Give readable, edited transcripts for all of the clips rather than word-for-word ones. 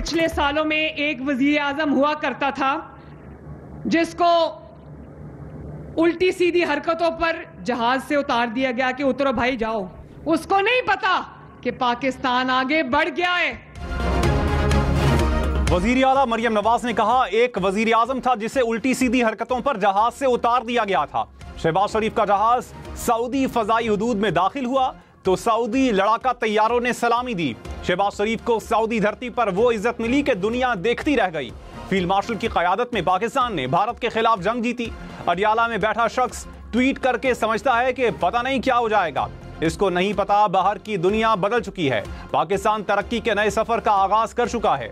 पिछले सालों में एक वजीर आजम हुआ करता था जिसको उल्टी सीधी हरकतों पर जहाज से उतार दिया गया कि उतरो भाई जाओ। उसको नहीं पता कि पाकिस्तान आगे बढ़ गया है। वजीर आला मरियम नवाज ने कहा एक वजीर आजम था जिसे उल्टी सीधी हरकतों पर जहाज से उतार दिया गया था। शहबाज शरीफ का जहाज सऊदी फजाई हुदूद में दाखिल हुआ तो सऊदी लड़ाका तैयारों ने सलामी दी। शहबाज शरीफ को सऊदी धरती पर वो इज्जत मिली कि दुनिया देखती रह गई। फील्ड मार्शल की क़यादत में पाकिस्तान ने भारत के खिलाफ जंग जीती। अडियाला में बैठा शख्स ट्वीट करके समझता है कि पता नहीं क्या हो जाएगा। इसको नहीं पता बाहर की दुनिया बदल चुकी है। पाकिस्तान तरक्की के नए सफर का आगाज कर चुका है।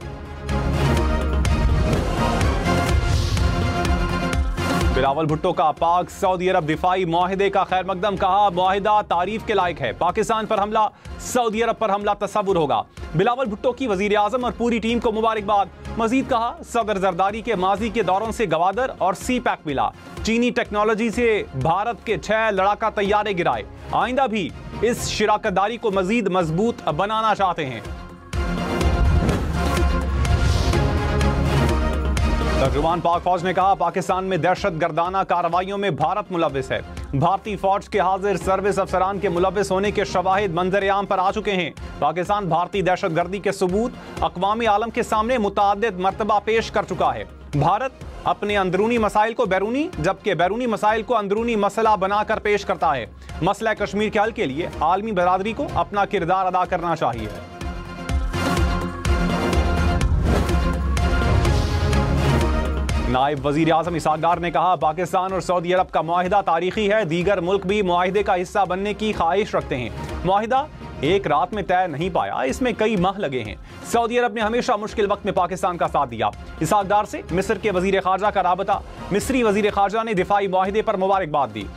बिलावल भुट्टो का पाक सऊदी अरब दिफाई मुआहिदे का खैर मकदम। कहा मुआहिदा तारीफ के लायक है। पाकिस्तान पर हमला सऊदी अरब पर हमला तस्वुर होगा। बिलावल भुट्टो की वजीर आजम और पूरी टीम को मुबारकबाद। मजीद कहा सदर जरदारी के माजी के दौरों से गवादर और सी पैक मिला। चीनी टेक्नोलॉजी से भारत के 6 लड़ाका तैयारे गिराए। आइंदा भी इस शिराकतदारी को मजीद मजबूत बनाना चाहते हैं। तर्जुमान पाक फौज ने कहा पाकिस्तान में दहशतगर्दाना कार्रवाइयों में भारत मुलव्विस है। भारतीय फौज के हाजिर सर्विस अफसरान के मुलव्विस होने के शवाहिद मंजर-ए-आम पर आ चुके हैं। पाकिस्तान भारतीय दहशतगर्दी के सबूत अक़वाम आलम के सामने मुतअद्दिद मरतबा पेश कर चुका है। भारत अपने अंदरूनी मसाइल को बैरूनी जबकि बैरूनी मसाइल को अंदरूनी मसला बनाकर पेश करता है। मसला कश्मीर के हल के लिए आलमी बरादरी को अपना किरदार अदा करना चाहिए। नायब वजीर आजम इसहाक डार ने कहा पाकिस्तान और सऊदी अरब का मुआहिदा तारीखी है। दीगर मुल्क भी मुआहिदे का हिस्सा बनने की ख्वाहिश रखते हैं। मुआहिदा एक रात में तय नहीं पाया, इसमें कई माह लगे हैं। सऊदी अरब ने हमेशा मुश्किल वक्त में पाकिस्तान का साथ दिया। इसहाक डार से मिस्र के वजीर खारजा का राबता। मिस्री वजीर खारजा ने दिफाई मुआहिदे पर मुबारकबाद दी।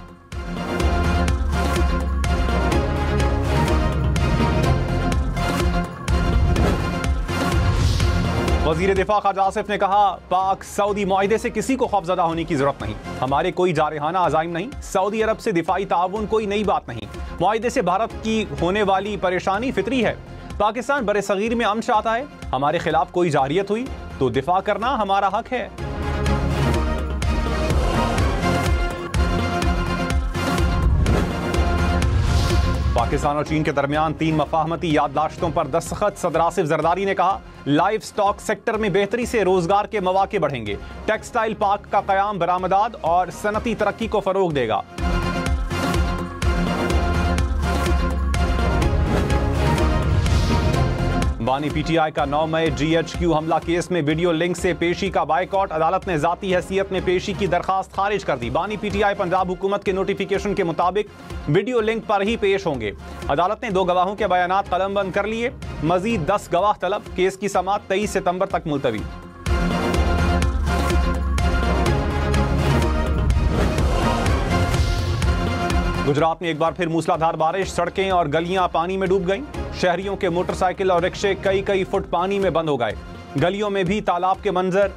वजीर दिफा ख्वाजा आसिफ ने कहा पाक सऊदी मुआहिदे से किसी को खौफजदा होने की जरूरत नहीं। हमारे कोई जारहाना अज़ाइम नहीं। सऊदी अरब से दिफाई ताउन कोई नई बात नहीं। मुआहिदे से भारत की होने वाली परेशानी फितरी है। पाकिस्तान बरे सगीर में अमन चाहता है। हमारे खिलाफ कोई जारियत हुई तो दिफा करना हमारा हक है। पाकिस्तान और चीन के दरमियान 3 मफाहमती याददाश्तों पर दस्तखत। सदर आसिफ जरदारी ने कहा लाइफ स्टॉक सेक्टर में बेहतरी से रोजगार के मौके बढ़ेंगे। टेक्सटाइल पार्क का कयाम बरामदात और सनती तरक्की को फरोग देगा। बानी पीटीआई का 9 मई GHQ हमला केस में वीडियो लिंक से पेशी का बायकॉट। अदालत ने जाती हैसियत में पेशी की दरखास्त खारिज कर दी। बानी पीटीआई पंजाब हुकूमत के नोटिफिकेशन के मुताबिक वीडियो लिंक पर ही पेश होंगे। अदालत ने 2 गवाहों के बयानात कलमबंद कर लिए। मजीद 10 गवाह तलब। केस की समाअत 23 सितंबर तक मुलतवी। गुजरात में एक बार फिर मूसलाधार बारिश। सड़कें और गलियां पानी में डूब गईं। शहरियों के मोटरसाइकिल और रिक्शे कई फुट पानी में बंद हो गए। गलियों में भी तालाब के मंजर।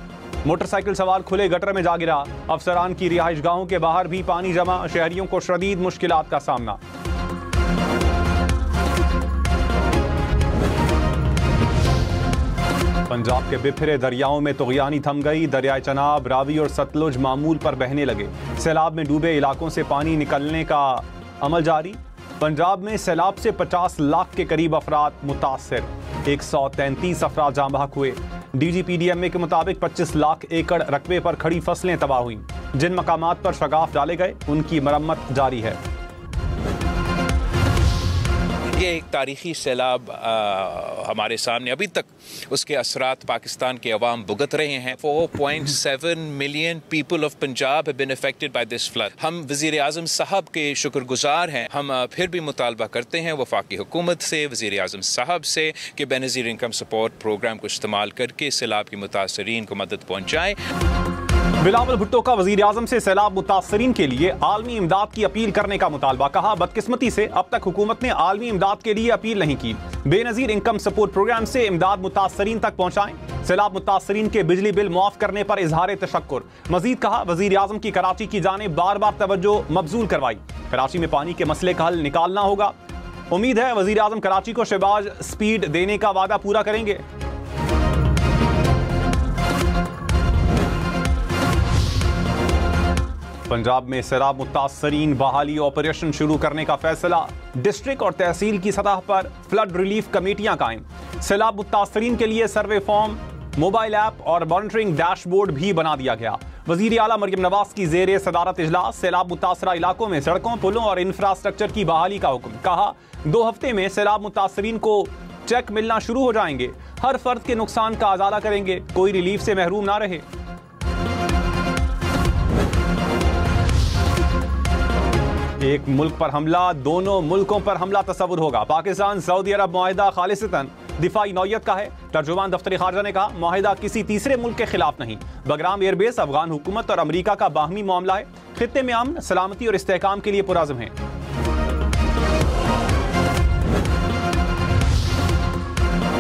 मोटरसाइकिल सवार खुले गटर में जा गिरा। अफसरान की रिहाइशगाहों के बाहर भी पानी जमा। शहरियों को शदीद मुश्किलात का सामना। पंजाब के बिफरे दरियाओं में तुग़यानी थम गई। दरियाए चनाब, रावी और सतलुज मामूल पर बहने लगे। सैलाब में डूबे इलाकों से पानी निकलने का अमल जारी। पंजाब में सैलाब से 50 लाख के करीब अफराद मुतासर। 133 अफराद जाँ बहक हुए। DGPDMA के मुताबिक 25 लाख एकड़ रकबे पर खड़ी फसलें तबाह हुई। जिन मकामात पर शगाफ डाले गए उनकी मरम्मत जारी है। ये एक तारीखी सैलाब हमारे सामने अभी तक उसके असरात पाकिस्तान के अवाम भुगत रहे हैं। 4.7 million people of Punjab have been affected by this flood. हम वज़ीर आज़म साहब के शुक्रगुजार हैं। हम फिर भी मुतालबा करते हैं वफाकी हुकूमत से, वज़ीर आज़म साहब से कि बेनज़ीर इनकम सपोर्ट प्रोग्राम को इस्तेमाल करके सैलाब के मुतासरीन को मदद पहुँचाएँ। बिलावल भुट्टो का वज़ीर आज़म से सैलाब मुतासरीन के लिए आलमी इमदाद की अपील करने का मुतालबा। कहा बदकिस्मती से अब तक हुकूमत ने आलमी इमदाद के लिए अपील नहीं की। बेनज़ीर इनकम सपोर्ट प्रोग्राम से इमदाद मुतासरीन तक पहुँचाएं। सैलाब मुतासरीन के बिजली बिल मुआफ़ करने पर इजहार तशक्कुर। मजीद कहा वज़ीर आज़म की कराची की जानिब बार बार तवज्जो मबजूल करवाई। कराची में पानी के मसले का हल निकालना होगा। उम्मीद है वज़ीर आज़म कराची को शहबाज स्पीड देने का वादा पूरा करेंगे। पंजाब में सैलाब मुतासरीन बहाली ऑपरेशन शुरू करने का फैसला। डिस्ट्रिक्ट और तहसील की सतह पर फ्लड रिलीफ कमेटियां कायम। सैलाब मुतासरीन के लिए सर्वे फॉर्म, मोबाइल ऐप और मॉनिटरिंग डैशबोर्ड भी बना दिया गया। वजीर आला मरियम नवाज की जेर सदारत इजलास सैलाब मुतासरा इलाकों में सड़कों, पुलों और इंफ्रास्ट्रक्चर की बहाली का हुक्म। कहा 2 हफ्ते में सैलाब मुतासरीन को चेक मिलना शुरू हो जाएंगे। हर फर्द के नुकसान का अजाला करेंगे, कोई रिलीफ से महरूम ना रहे। एक मुल्क पर हमला, दोनों मुल्कों पर हमला तस्वुर होगा। पाकिस्तान सऊदी अरब मुआहिदा खालिसतन दिफाई नौयत का है। तर्जुमान दफ्तर खारजा ने कहा मुआहिदा किसी तीसरे मुल्क के खिलाफ नहीं। बगराम एयरबेस अफगान हुकूमत और अमरीका का बाहमी मामला है। खित्ते में अमन, सलामती और इस्तेहकाम के लिए पुरअज़्म है।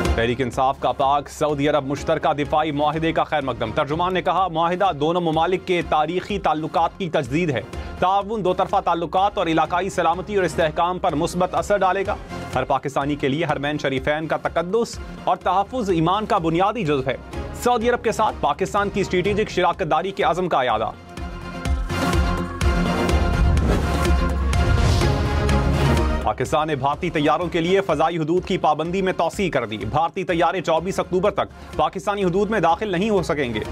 तहरीक इंसाफ का पाक सऊदी अरब मुश्तरका दिफाई मुआहिदे का खैर मकदम। तर्जुमान ने कहा मुआहिदा दोनों ममालिक के तारीखी ताल्लुकात की तजदीद है। ताउन, दो तरफा ताल्लुकात और इलाकाई सलामती और इस्तेहकाम पर मुस्बत असर डालेगा। हर पाकिस्तानी के लिए हरमैन शरीफैन का तकद्दुस और तहफ़्फ़ुज़ ईमान का बुनियादी जुज़्व है। सऊदी अरब के साथ पाकिस्तान की स्ट्रेटेजिक शराकतदारी के अज़म का यादा। पाकिस्तान ने भारतीय तैयारों के लिए फ़ज़ाई हुदूद की पाबंदी में तौसीह कर दी। भारतीय तैयारे 24 अक्टूबर तक पाकिस्तानी हुदूद में दाखिल नहीं हो सकेंगे।